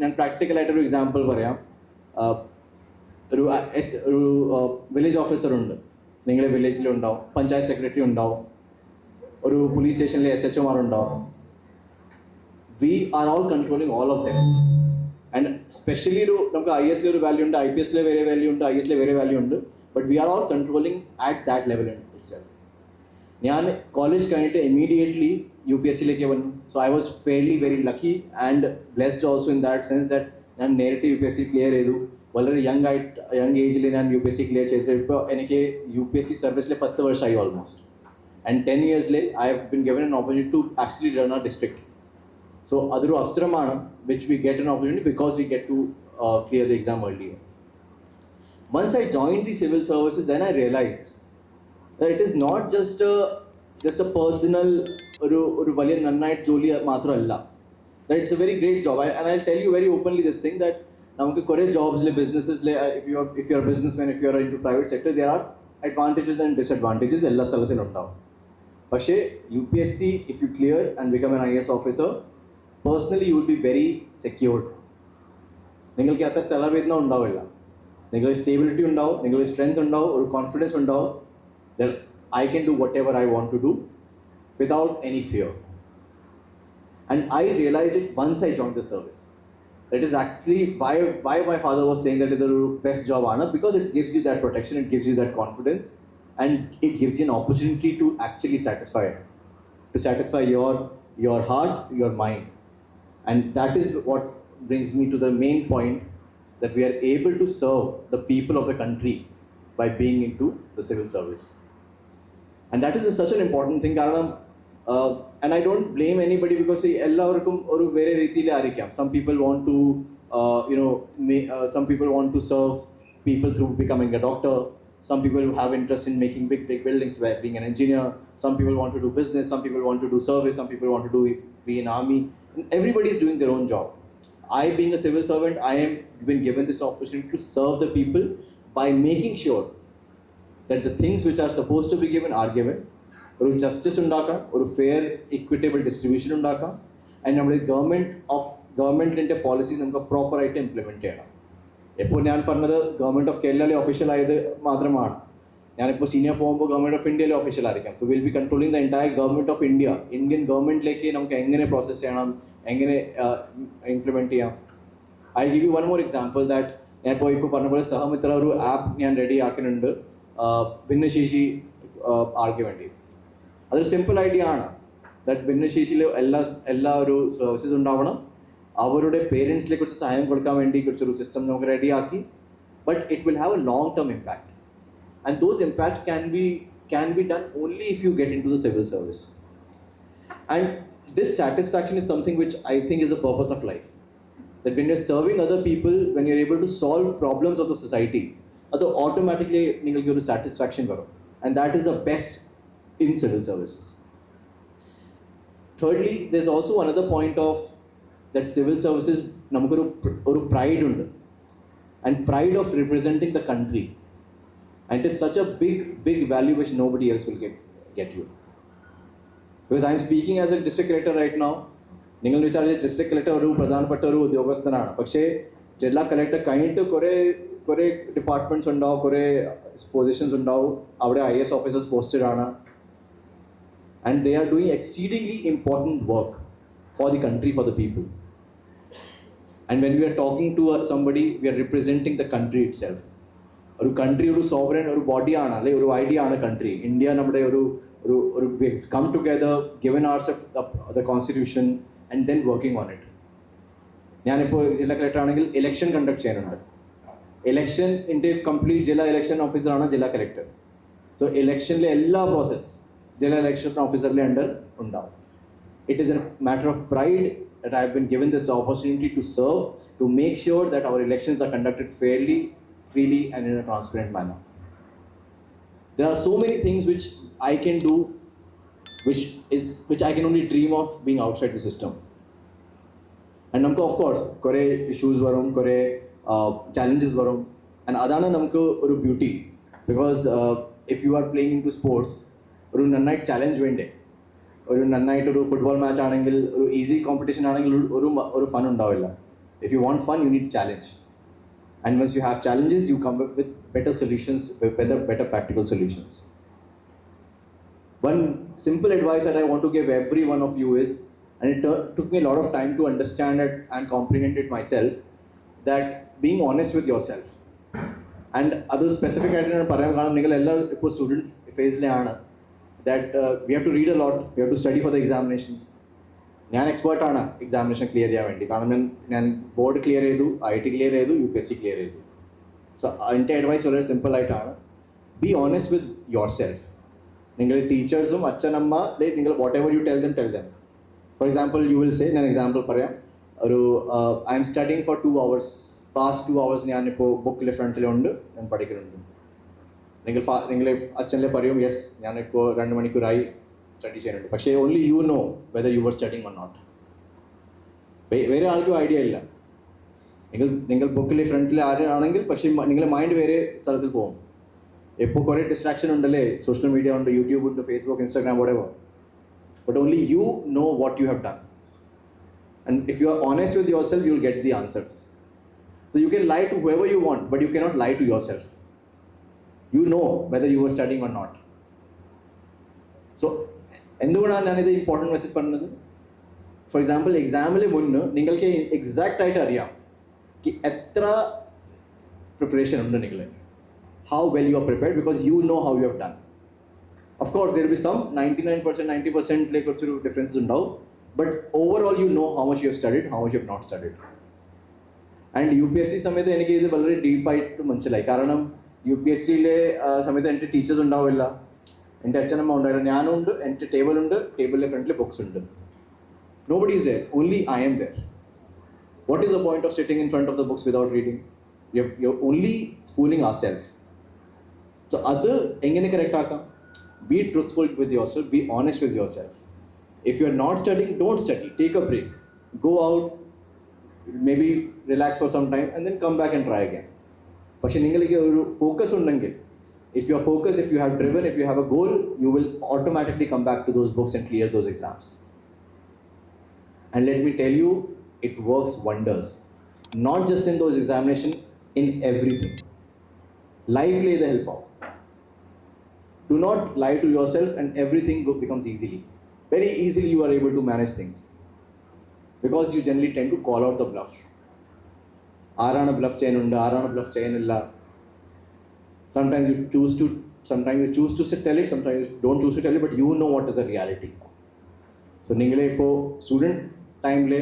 ഞാൻ പ്രാക്ടിക്കലായിട്ടൊരു എക്സാമ്പിൾ പറയാം. ഒരു വില്ലേജ് ഓഫീസർ ഉണ്ട്, നിങ്ങളുടെ വില്ലേജിലുണ്ടാവും. പഞ്ചായത്ത് സെക്രട്ടറി ഉണ്ടാവും, ഒരു പോലീസ് സ്റ്റേഷനിലെ SHOമാർ ഉണ്ടാവും. We are all controlling all of them. And especially നമുക്ക് IS ഒരു വാല്യൂ ഉണ്ട്, IPS വേറെ വാല്യൂ ഉണ്ട്, IS വേറെ വാല്യൂ ഉണ്ട്. But we are all controlling at that level itself. ഞാൻ കോളേജ് കഴിഞ്ഞിട്ട് ഇമ്മീഡിയറ്റ്ലി UPSCയിലേക്ക് വന്നു. So I was fairly very lucky and blessed also in that sense that ഞാൻ നേരിട്ട് UPSC ക്ലിയർ ചെയ്തു. വളരെ യങ് ഏജിൽ ഞാൻ UPSC ക്ലിയർ ചെയ്തിട്ട് ഇപ്പോൾ എനിക്ക് UPSC സർവീസിൽ 10 വർഷമായി almost. And 10 years I have been given an opportunity to actually run our district. So അതൊരു അവസരമാണ് which we get an opportunity because we get to clear the exam earlier. Once I joined the civil services, then I realized that it is not just a personal ഒരു വലിയ നന്നായിട്ട് ജോലി മാത്രമല്ല. That it's a very great job. And I'll tell you very openly this thing that നമുക്ക് കുറേ ജോബ്സിൽ ബിസിനസ്സിൽ if you're a businessman, if you're into private sector, there are advantages and disadvantages എല്ലാ സ്ഥലത്തിലും ഉണ്ടാവും. പക്ഷേ UPSC, if you clear and become an IS officer, personally you will be very secured. നിങ്ങൾക്ക് അത്ര തലവേദന ഉണ്ടാവില്ല, നിങ്ങൾക്ക് സ്റ്റേബിലിറ്റി ഉണ്ടാവും, നിങ്ങൾക്ക് സ്ട്രെങ്ത് ഉണ്ടാവും, ഒരു കോൺഫിഡൻസ് ഉണ്ടാവും that I can do whatever I want to do without any fear. And I realized it once I joined the service. That is actually why my father was saying that it's the best job, Anna, because it gives you that protection, it gives you that confidence, and it gives you an opportunity to actually satisfy your heart, your mind. And that is what brings me to the main point, that we are able to serve the people of the country by being into the civil service. And that is such an important thing. And I don't blame anybody because എല്ലാവർക്കും ഒരു വേറെ രീതിയിൽ ആയിരിക്കാം. Some people want to some people want to serve people through becoming a doctor. Some people have interest in making big buildings by being an engineer. Some people want to do business, some people want to do service, some people want to be in army. Everybody is doing their own job. I, being a civil servant, I am been given this opportunity to serve the people by making sure that the things which are supposed to be given are given. ഒരു justice ഉണ്ടാക്കാം, ഒരു fair equitable distribution ഉണ്ടാക്കാം. And നമ്മുടെ ഗവൺമെൻറ്റിൻ്റെ policies നമുക്ക് പ്രോപ്പറായിട്ട് implement ചെയ്യണം. എപ്പോൾ ഞാൻ പറഞ്ഞത് ഗവൺമെൻറ് ഓഫ് കേരളയിലെ ഒഫീഷ്യലായത് മാത്രമാണ്. ഞാനിപ്പോൾ സീനിയർ പോകുമ്പോൾ ഗവൺമെൻറ് ഓഫ് ഇന്ത്യയിലെ ഒഫീഷ്യൽ ആയിരിക്കാം. So will be controlling the entire government of India. Indian ഗവൺമെൻറ്റിലേക്ക് നമുക്ക് എങ്ങനെ പ്രോസസ്സ് ചെയ്യണം, എങ്ങനെ ഇംപ്ലിമെൻറ്റ് ചെയ്യാം. I give you one more example that ഞാൻ ഇപ്പോൾ പറഞ്ഞ പോലെ സഹമിത്ര ഒരു ആപ്പ് ഞാൻ റെഡി ആക്കുന്നുണ്ട് ഭിന്നശേഷി ആൾക്ക് വേണ്ടി. അതൊരു സിമ്പിൾ ഐഡിയ ആണ്. ദാറ്റ് ഭിന്നശേഷിയിൽ എല്ലാ ഒരു സർവീസസ് ഉണ്ടാവണം. അവരുടെ പേരൻസിനെ കുറിച്ച് സഹായം കൊടുക്കാൻ വേണ്ടി കുറച്ചൊരു സിസ്റ്റം നമുക്ക് റെഡിയാക്കി. But it will have A long term impact. And those impacts can be done only if you get into the civil service. And this satisfaction is something which I think is the purpose of life. That when you're serving other people, when you're able to solve problems of the society, that automatically ningalku oru satisfaction varum. And that is the best in civil services. Thirdly, there's also another point of that civil services namukku oru pride undu, and pride of representing the country. And it is such a big value which nobody else will get you. Because I am speaking as a district collector right now. നിങ്ങൾ വിചാരിച്ച district collector ഒരു പ്രധാനപ്പെട്ട ഒരു ഉദ്യോഗസ്ഥനാണ്. പക്ഷേ ജില്ലാ collector കഴിഞ്ഞിട്ട് കുറേ ഡിപ്പാർട്ട്മെൻറ്റ്സ് ഉണ്ടാവും, കുറേ പൊസിഷൻസ് ഉണ്ടാവും. അവിടെ IS ഓഫീസേഴ്സ് പോസ്റ്റഡ് ആണ്. And they are doing exceedingly important work for the country, for the people. And when we are talking to somebody, we are representing the country itself. ഒരു country ഒരു sovereign ഒരു ബോഡിയാണ്, അല്ലെങ്കിൽ ഒരു idea ആണ് country. India നമ്മുടെ ഒരു come together, given ourselves the constitution and then working on it. ഞാനിപ്പോൾ ജില്ലാ കളക്ടർ ആണെങ്കിൽ ഇലക്ഷൻ കണ്ടക്ട് ചെയ്യാനുണ്ട്. ഇലക്ഷൻ്റെ കംപ്ലീറ്റ് ജില്ലാ ഇലക്ഷൻ ഓഫീസറാണ് ജില്ലാ കളക്ടർ. സോ ഇലക്ഷനിലെ എല്ലാ പ്രോസസ് ജില്ലാ ഇലക്ഷൻ ഓഫീസറിൻ്റെ അണ്ടർ ഉണ്ടാവും. It is a matter of pride that I have been given this opportunity to serve, to make sure that our elections are conducted fairly, freely and in a transparent manner. There are so many things which I can do, which I can only dream of being outside the system. And namku of course kore issues varum, kore challenges varum, and adana namku oru beauty, because if you are playing into sports, oru nannayit challenge vende, oru nannayit oru football match aanengil, oru easy competition aanengil oru fun undavilla. If you want fun, you need challenge. And once you have challenges, you come up with better solutions, with better practical solutions. One simple advice that I want to give every one of you is, and it took me a lot of time to understand it and comprehend it myself, that being honest with yourself. And other specific ആയിട്ട് പറയാൻ കാരണം നിങ്ങൾ എല്ലാ ഇപ്പോൾ student ഫേസിലാണ് that we have to read a lot, we have to study for the examinations. ഞാൻ എക്സ്പേർട്ടാണ് examination clear ചെയ്യാൻ വേണ്ടി, കാരണം ഞാൻ ബോർഡ് ക്ലിയർ ചെയ്തു, IIT ക്ലിയർ ചെയ്തു, UPSC ക്ലിയർ ചെയ്തു. സോ എൻ്റെ അഡ്വൈസ് വളരെ സിമ്പിളായിട്ടാണ്, be honest with yourself. നിങ്ങൾ ടീച്ചേഴ്സും അച്ഛനമ്മ നിങ്ങൾ whatever you tell them. For example you will say, ഞാൻ എക്സാമ്പിൾ പറയാം, ഒരു I'm studying for 2 hours, past 2 hours ഞാനിപ്പോൾ ബുക്കിൽ ഫ്രണ്ടിലുണ്ട്, ഞാൻ പഠിക്കുന്നുണ്ട്. നിങ്ങൾ അച്ഛനിലെ പറയും, യെസ് ഞാനിപ്പോൾ 2 മണിക്കൂറായി സ്റ്റഡി ചെയ്യുന്നുണ്ട്, പക്ഷേ only you know whether you were studying or not. വേറെ ആൾക്കും ഐഡിയ ഇല്ല. നിങ്ങൾ ബുക്കിൽ ഫ്രണ്ടിൽ ആരാണെങ്കിൽ, പക്ഷേ നിങ്ങളുടെ മൈൻഡ് വേറെ സ്ഥലത്തിൽ പോകും. ഇപ്പോൾ കുറേ ഡിസ്ട്രാക്ഷൻ ഉണ്ടല്ലേ, സോഷ്യൽ മീഡിയ ഉണ്ട്, യൂട്യൂബ് ഉണ്ട്, Facebook, Instagram, whatever. But only you know what you have done. And if you are honest with yourself, you will get the answers. So you can lie to whoever you want, but you cannot lie to yourself. You know whether you were studying or not. So എന്തുകൊണ്ടാണ് ഞാനിത് important message പറഞ്ഞത്? For example എക്സാമിന് മുന്ന് നിങ്ങൾക്ക് exact ആയിട്ട് അറിയാം എത്ര preparation ഉണ്ട് നിങ്ങൾ, how well you are prepared, because you know how you have done. Of course there will be some 99%, 90% like കുറച്ചൊരു ഡിഫറൻസസ് ഉണ്ടാവും, but overall you know how much you have studied, how much you have not studied. And UPSC സമയത്ത് എനിക്ക് ഇത് വളരെ ഡീപ്പായിട്ട് മനസ്സിലായി. കാരണം UPSCയിലെ സമയത്ത് എൻ്റെ ടീച്ചേഴ്സ് ഉണ്ടാവില്ല, എൻ്റെ അച്ഛനമ്മ ഉണ്ടാവില്ല, ഞാനുണ്ട്, എൻ്റെ ടേബിളുണ്ട്, ടേബിളിലെ ഫ്രണ്ടിൽ ബുക്സ് ഉണ്ട്. Nobody is there, only I am there. What is the point of sitting in front of the books without reading? You're only fooling ourselves. So അത് എങ്ങനെ കറക്റ്റ് ആക്കാം? Be truthful with yourself, be honest with yourself. If you are not studying, don't study, take a break, go out, maybe relax for some time and then come back and try again. പക്ഷേ നിങ്ങൾക്ക് ഒരു focus ഉണ്ടെങ്കിൽ, if you are focused, if you have driven, if you have a goal, you will automatically come back to those books and clear those exams. And let me tell you, it works wonders. Not just in those examinations, in everything. Life lay the help out. Do not lie to yourself and everything becomes easily. Very easily you are able to manage things. Because you generally tend to call out the bluff. ആരാണ് bluff ചെയ്യുന്നുണ്ട്, ആരാണ് bluff ചെയ്യുന്നില്ല. Sometimes you choose to tell it, sometimes you don't choose to tell it, but you know what is the reality. So നിങ്ങളെ ഇപ്പോൾ student ടൈമിൽ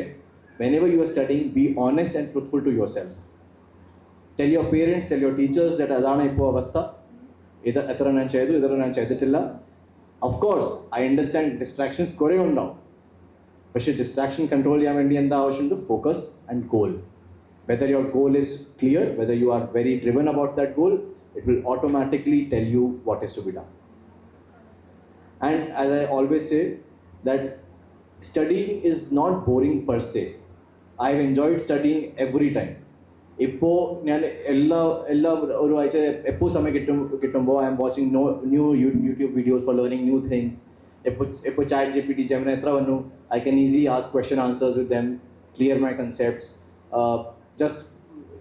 whenever you are studying, be honest and truthful to yourself. Tell your parents, tell your teachers that അതാണ് ഇപ്പോൾ അവസ്ഥ, ഇത് എത്ര ഞാൻ ചെയ്തു, ഇത്ര ഞാൻ ചെയ്തിട്ടില്ല. Of course, I understand distractions കുറേ ഉണ്ടാവും, പക്ഷേ ഡിസ്ട്രാക്ഷൻ കൺട്രോൾ ചെയ്യാൻ വേണ്ടി എന്താ ആവശ്യമുണ്ട്? Focus and goal. Whether your goal is clear, whether you are very driven about that goal, it will automatically tell you what is to be done. And as I always say, that studying is not boring per se. I have enjoyed studying every time. ഇപ്പോൾ ഞാൻ എല്ലാ ഒരു ആഴ്ച എപ്പോൾ സമയം കിട്ടുമ്പോൾ I M watching new YouTube videos for learning new things. ഇപ്പോൾ chat GPT, Gemini എത്ര വന്നു, I can easy ask question answers with them, clear my concepts. Just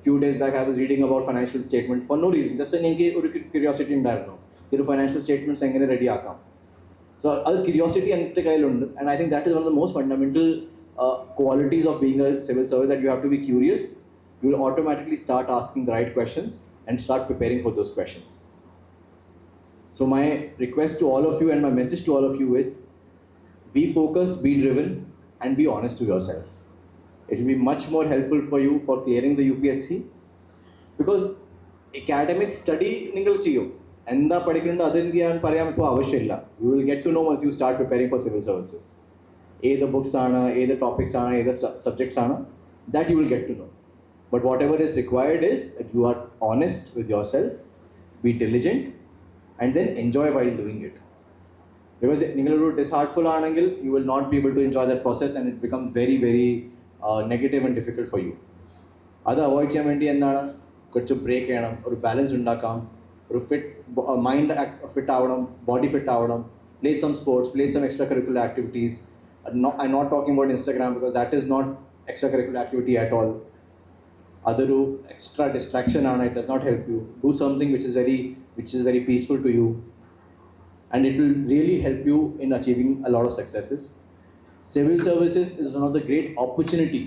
few days back I was reading about financial statement for no reason, just എനിക്ക് ഒരു curiosity ഉണ്ടായിരുന്നു, ഒരു financial statements എങ്ങനെ ready ആക്കാം. So അത് curiosity എൻ്റെ കയ്യിലുണ്ട്. And I think that is one of the most fundamental qualities of being a civil service, that you have to be curious. You will automatically start asking the right questions and start preparing for those questions. So my request to all of you and my message to all of you is, be focused, be driven and be honest to yourself. It will be much more helpful for you for clearing the UPSC, because academic study നിങ്ങൾ ചെയ്യും, എന്താ പഠിക്കുന്നുണ്ടോ അതെനിക്ക് ഞാൻ പറയാൻ ഇപ്പോൾ ആവശ്യമില്ല. You will get to know once you start preparing for civil services. ഏത് ബുക്സ് ആണ്, ഏത് ടോപ്പിക്സ് ആണ്, ഏത് സബ്ജക്ട്സ് ആണ്, that you will get to know. But whatever is required is that you are honest with yourself, be diligent and then enjoy while doing it. Because നിങ്ങളൊരു ഡിസ്ഹാർട്ട്ഫുൾ ആണെങ്കിൽ you will not be able to enjoy that process and it becomes very very negative and difficult for you. അത് avoid ചെയ്യാൻ വേണ്ടി എന്താണ്, കുറച്ച് break ചെയ്യണം, ഒരു balance ഉണ്ടാക്കാം, ഒരു മൈൻഡ് ഫിറ്റ് ആവണം, ബോഡി ഫിറ്റ് ആവണം, play some sports, play some extra curricular activities. I not talking about Instagram because that is not extra curricular activity at all. അതൊരു എക്സ്ട്രാ ഡിസ്ട്രാക്ഷൻ ആണ്. It does not help you. Do something which is very peaceful to you, and it will really help you in achieving a lot of successes. Civil services is one of the great opportunity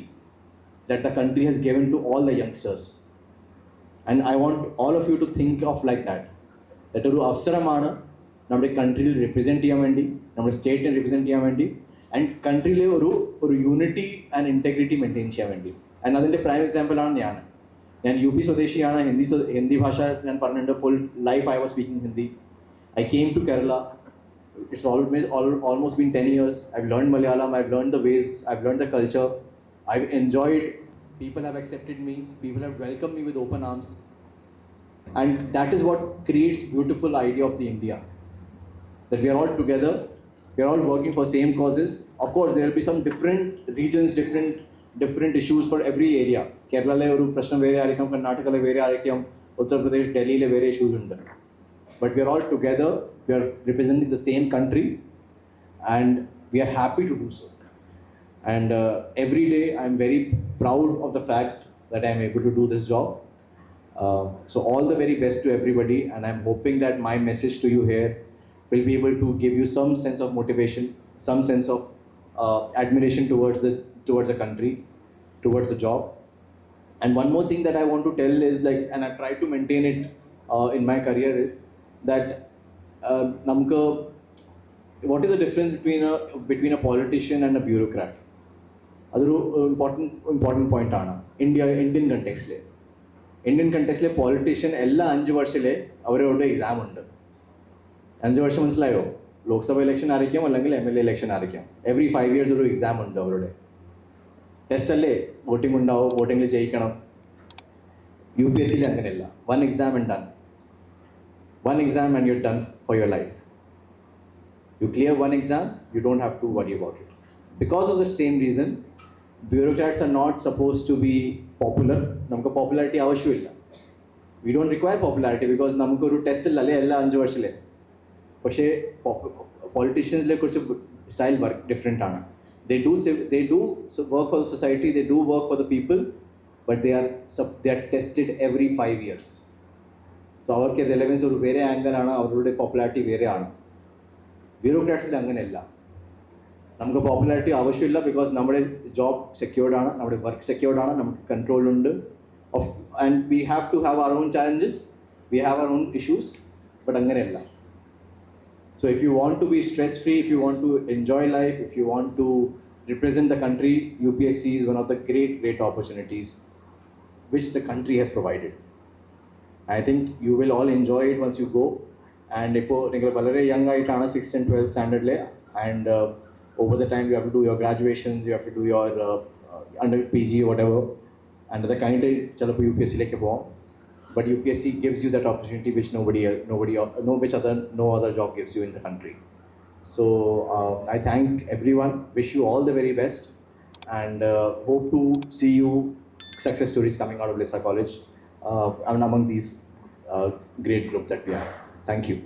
that the country has given to all the youngsters, and I want all of you to think of like that ഒരു അവസരമാണ് നമ്മുടെ കൺട്രിയിൽ represent ചെയ്യാൻ വേണ്ടി, നമ്മുടെ സ്റ്റേറ്റിനെ represent ചെയ്യാൻ വേണ്ടി, and കൺട്രിയിലെ ഒരു unity and integrity maintain ചെയ്യാൻ വേണ്ടി. ആൻഡ് അതിൻ്റെ പ്രൈം എക്സാമ്പിളാണ് ഞാൻ യു പി സ്വദേശിയാണ്. ഹിന്ദി ഭാഷ ഞാൻ പറഞ്ഞിട്ടുണ്ട്. Full life I was speaking Hindi. I came to Kerala. It's almost been 10 years. I've learned Malayalam. I've learned the ways. I've learned the culture. I've enjoyed. People have accepted me. People have welcomed me with open arms. And that is what creates beautiful idea of the India. That we are all together. We are all working for same causes. Of course, there will be some different regions, different issues for every area. Kerala le oru prashnam vere arikam, Karnataka le vere arikam, Uttar Pradesh, Delhi le vere issues undu. But we are all together, we are representing the same country, and we are happy to do so. And every day I am very proud of the fact that I am able to do this job. So all the very best to everybody, and I am hoping that my message to you here will be able to give you some sense of motivation, some sense of admiration towards the country, towards the job. And one more thing that I want to tell is, like, and I try to maintain it in my career, is that what is the difference between a politician and a bureaucrat? അതൊരു important point ആണ്. Indian കണ്ടെക്സ്റ്റിലെ politician എല്ലാ 5 വർഷത്തിലെ അവരോട് exam ഉണ്ട്. 5 വർഷം മനസ്സിലായോ? Lok Sabha election ആയിരിക്കും, അല്ലെങ്കിൽ MLA ഇലക്ഷൻ ആയിരിക്കും. എവറി 5 years ഒരു എക്സാം ഉണ്ട് അവരുടെ. ടെസ്റ്റ് അല്ലേ, വോട്ടിംഗ് ഉണ്ടാവും, വോട്ടിങ്ങിൽ ജയിക്കണം. UPSC അങ്ങനെയല്ല. 1 exam and done. 1 exam and you're done for your life. You clear 1 exam, you don't have to worry about it. Because of the same reason, bureaucrats are not supposed to be popular. നമുക്ക് popularity ആവശ്യമില്ല. We don't require popularity because നമുക്കൊരു test ഇല്ലല്ലേ എല്ലാ 5 വർഷത്തിലെ. പക്ഷേ പൊളിറ്റീഷ്യൻസിനെ കുറിച്ച് style work different ആണ്. They do work for the society, they do work for the people, but they are tested every 5 years. So അവർക്ക് റെലവൻസ് ഒരു വേറെ ആംഗിളാണ്, അവരുടെ പോപ്പുലാരിറ്റി വേറെ ആണ്. ബ്യൂറോക്രാറ്റ്സിൽ അങ്ങനെയല്ല. നമുക്ക് പോപ്പുലാരിറ്റി ആവശ്യമില്ല, ബിക്കോസ് നമ്മുടെ ജോബ് സെക്യൂർഡ് ആണ്, നമ്മുടെ വർക്ക് സെക്യൂർഡ് ആണ്, നമുക്ക് കൺട്രോൾ ഉണ്ട്. And we have to have our own challenges, we have our own issues, but അങ്ങനെയല്ല. So if you want to be stress free, if you want to enjoy life, if you want to represent the country, UPSC is one of the great opportunities which the country has provided. I think you will all enjoy it once you go. And if you are very young, 6th and 12th standard le, and over the time you have to do your graduations, you have to do your under PG or whatever, and the kind of chalo UPSC like bo. But UPSC gives you that opportunity which no other job gives you in the country. So I thank everyone, wish you all the very best, and hope to see you success stories coming out of Lissa College, among these great group that we have. Thank you.